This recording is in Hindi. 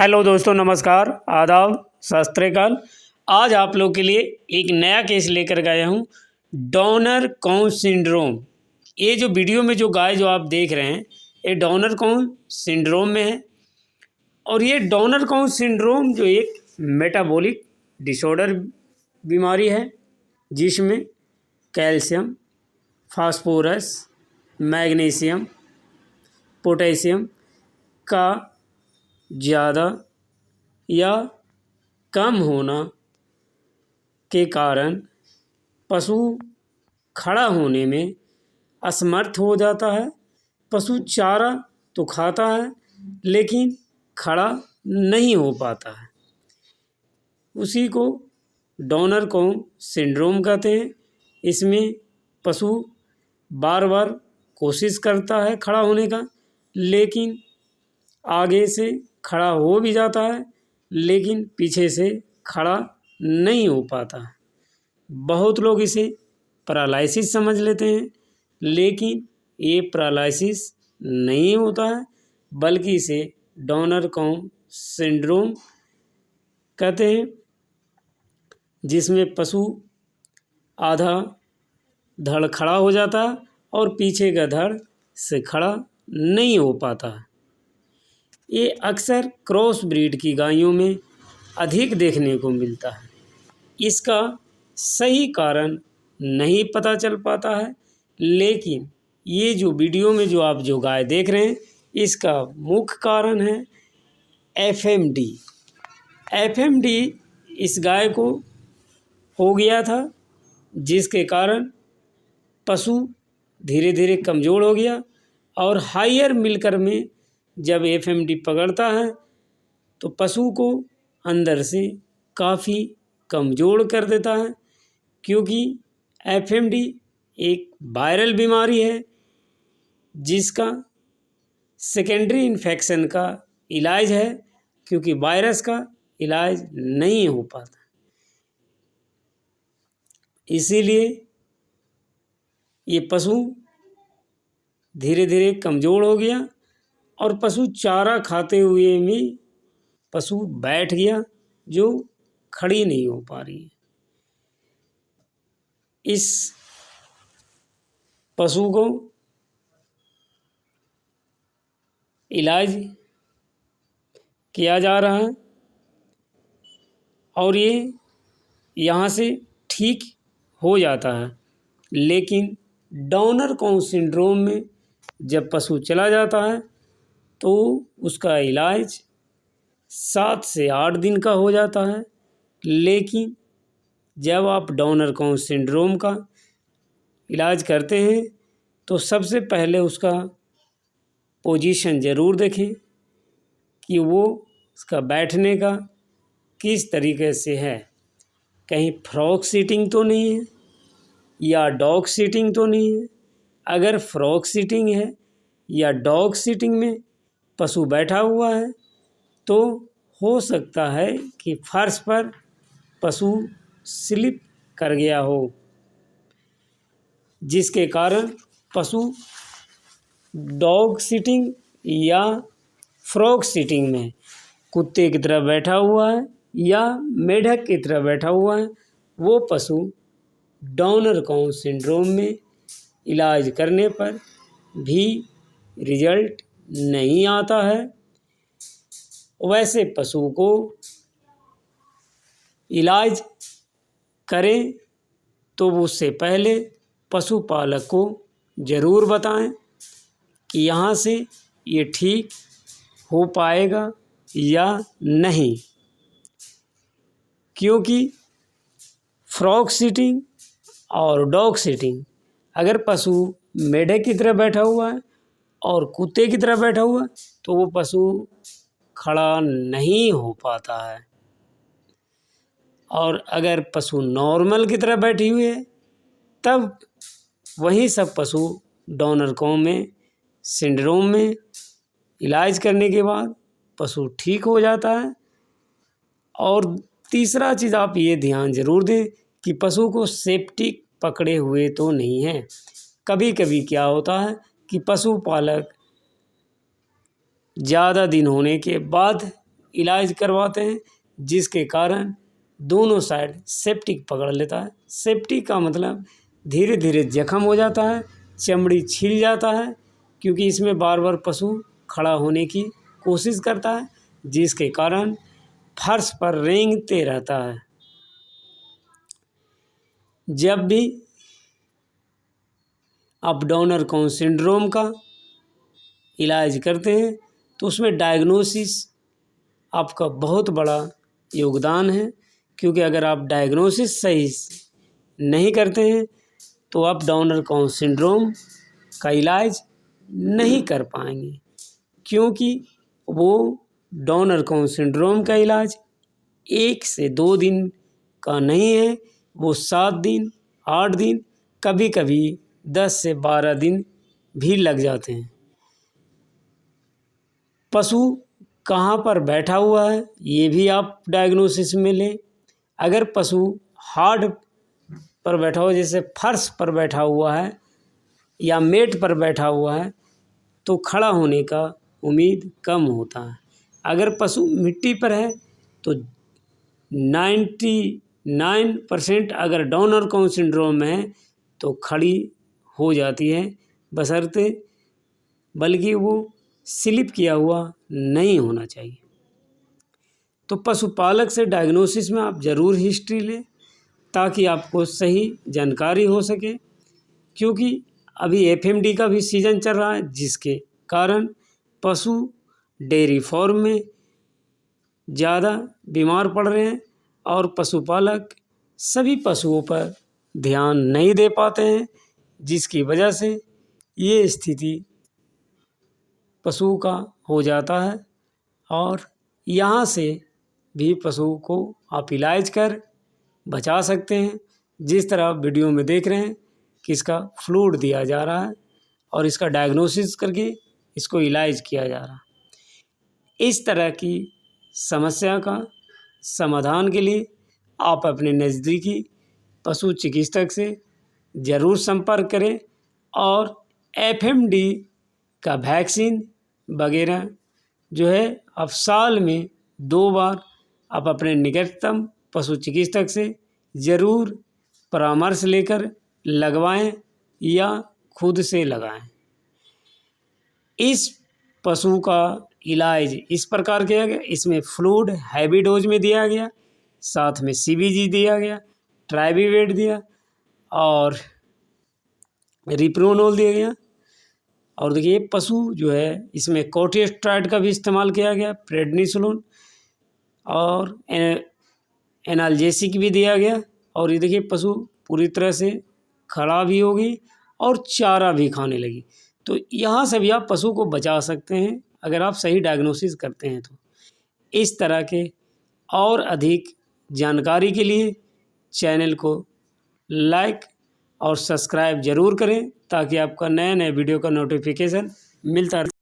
हेलो दोस्तों, नमस्कार, आदाब, सत श्री अकाल। आज आप लोग के लिए एक नया केस लेकर गया हूँ, डॉनर कॉउन सिंड्रोम। ये जो वीडियो में जो गाय जो आप देख रहे हैं, ये डॉनर कॉउन सिंड्रोम में है। और ये डॉनर कॉउन सिंड्रोम जो एक मेटाबॉलिक डिसऑर्डर बीमारी है, जिसमें कैल्शियम, फास्फोरस, मैग्नीशियम, पोटेशियम का ज़्यादा या कम होना के कारण पशु खड़ा होने में असमर्थ हो जाता है। पशु चारा तो खाता है लेकिन खड़ा नहीं हो पाता है। उसी को डॉनर कॉउन सिंड्रोम कहते हैं। इसमें पशु बार बार कोशिश करता है खड़ा होने का, लेकिन आगे से खड़ा हो भी जाता है लेकिन पीछे से खड़ा नहीं हो पाता है। बहुत लोग इसे पैरालिसिस समझ लेते हैं, लेकिन ये पैरालिसिस नहीं होता है, बल्कि इसे डॉनर कॉउन सिंड्रोम कहते हैं, जिसमें पशु आधा धड़ खड़ा हो जाता है और पीछे का धड़ से खड़ा नहीं हो पाता है। ये अक्सर क्रॉस ब्रीड की गायों में अधिक देखने को मिलता है। इसका सही कारण नहीं पता चल पाता है, लेकिन ये जो वीडियो में जो आप जो गाय देख रहे हैं, इसका मुख्य कारण है एफएमडी। एफएमडी इस गाय को हो गया था, जिसके कारण पशु धीरे धीरे कमज़ोर हो गया और हायर मिल्कर में जब एफएमडी पकड़ता है तो पशु को अंदर से काफ़ी कमज़ोर कर देता है, क्योंकि एफएमडी एक वायरल बीमारी है जिसका सेकेंडरी इन्फेक्शन का इलाज है, क्योंकि वायरस का इलाज नहीं हो पाता। इसीलिए ये पशु धीरे धीरे कमज़ोर हो गया और पशु चारा खाते हुए में पशु बैठ गया, जो खड़ी नहीं हो पा रही है। इस पशु को इलाज किया जा रहा है और ये यहाँ से ठीक हो जाता है, लेकिन डॉनर कॉउन सिंड्रोम में जब पशु चला जाता है तो उसका इलाज 7 से 8 दिन का हो जाता है। लेकिन जब आप डॉनर कॉउन सिंड्रोम का इलाज करते हैं तो सबसे पहले उसका पोजीशन ज़रूर देखें कि वो उसका बैठने का किस तरीके से है। कहीं फ्रॉग सीटिंग तो नहीं है या डॉग सीटिंग तो नहीं है। अगर फ्रॉग सीटिंग है या डॉग सीटिंग में पशु बैठा हुआ है तो हो सकता है कि फर्श पर पशु स्लिप कर गया हो, जिसके कारण पशु डॉग सीटिंग या फ्रॉग सीटिंग में कुत्ते की तरह बैठा हुआ है या मेढक की तरह बैठा हुआ है, वो पशु डॉनर कॉउन सिंड्रोम में इलाज करने पर भी रिजल्ट नहीं आता है। वैसे पशु को इलाज करें तो उससे पहले पशुपालक को ज़रूर बताएं कि यहाँ से ये ठीक हो पाएगा या नहीं, क्योंकि फ्रॉग सीटिंग और डॉग सीटिंग, अगर पशु मेढक की तरह बैठा हुआ है और कुत्ते की तरह बैठा हुआ है तो वो पशु खड़ा नहीं हो पाता है। और अगर पशु नॉर्मल की तरह बैठी हुई है तब वही सब पशु डॉनर कॉउन में सिंड्रोम में इलाज करने के बाद पशु ठीक हो जाता है। और तीसरा चीज़ आप ये ध्यान ज़रूर दें कि पशु को सेप्टिक पकड़े हुए तो नहीं है। कभी कभी क्या होता है कि पशुपालक ज़्यादा दिन होने के बाद इलाज करवाते हैं, जिसके कारण दोनों साइड सेप्टिक पकड़ लेता है। सेप्टिक का मतलब धीरे धीरे जख्म हो जाता है, चमड़ी छिल जाता है, क्योंकि इसमें बार बार पशु खड़ा होने की कोशिश करता है, जिसके कारण फर्श पर रेंगते रहता है। जब भी आप डॉनर कॉन सिंड्रोम का इलाज करते हैं तो उसमें डायग्नोसिस आपका बहुत बड़ा योगदान है, क्योंकि अगर आप डायग्नोसिस सही नहीं करते हैं तो आप डॉनर कॉन सिंड्रोम का इलाज नहीं कर पाएंगे, क्योंकि वो डॉनर कॉन सिंड्रोम का इलाज 1 से 2 दिन का नहीं है, वो 7 दिन, 8 दिन, कभी कभी 10 से 12 दिन भी लग जाते हैं। पशु कहाँ पर बैठा हुआ है ये भी आप डायग्नोसिस में लें। अगर पशु हार्ड पर बैठा हुआ, जैसे फर्श पर बैठा हुआ है या मेट पर बैठा हुआ है, तो खड़ा होने का उम्मीद कम होता है। अगर पशु मिट्टी पर है तो 99% अगर डॉनर कॉन सिंड्रोम में है तो खड़ी हो जाती है, बशर्ते बल्कि वो स्लिप किया हुआ नहीं होना चाहिए। तो पशुपालक से डायग्नोसिस में आप ज़रूर हिस्ट्री लें, ताकि आपको सही जानकारी हो सके, क्योंकि अभी एफएमडी का भी सीज़न चल रहा है, जिसके कारण पशु डेयरी फार्म में ज़्यादा बीमार पड़ रहे हैं और पशुपालक सभी पशुओं पर ध्यान नहीं दे पाते हैं, जिसकी वजह से ये स्थिति पशु का हो जाता है। और यहाँ से भी पशु को आप इलाज कर बचा सकते हैं। जिस तरह आप वीडियो में देख रहे हैं कि इसका फ्लूइड दिया जा रहा है और इसका डायग्नोसिस करके इसको इलाज किया जा रहा है। इस तरह की समस्या का समाधान के लिए आप अपने नज़दीकी पशु चिकित्सक से ज़रूर संपर्क करें और एफएमडी का वैक्सीन वगैरह जो है आप साल में 2 बार आप अपने निकटतम पशु चिकित्सक से ज़रूर परामर्श लेकर लगवाएं या खुद से लगाएं। इस पशु का इलाज इस प्रकार किया गया, इसमें फ्लूइड हैवी डोज में दिया गया, साथ में सीबीजी दिया गया, ट्राइवीवेट दिया और रिप्रोनोल दिया गया। और देखिए पशु जो है इसमें कोर्टिकोस्टेरॉइड का भी इस्तेमाल किया गया, प्रेडनिसोलोन और एनाल्जेसिक भी दिया गया। और ये देखिए पशु पूरी तरह से खड़ा भी हो गई और चारा भी खाने लगी। तो यहाँ से भी आप पशु को बचा सकते हैं अगर आप सही डायग्नोसिस करते हैं। तो इस तरह के और अधिक जानकारी के लिए चैनल को लाइक और सब्सक्राइब ज़रूर करें, ताकि आपका नए नए वीडियो का नोटिफिकेशन मिलता रहे।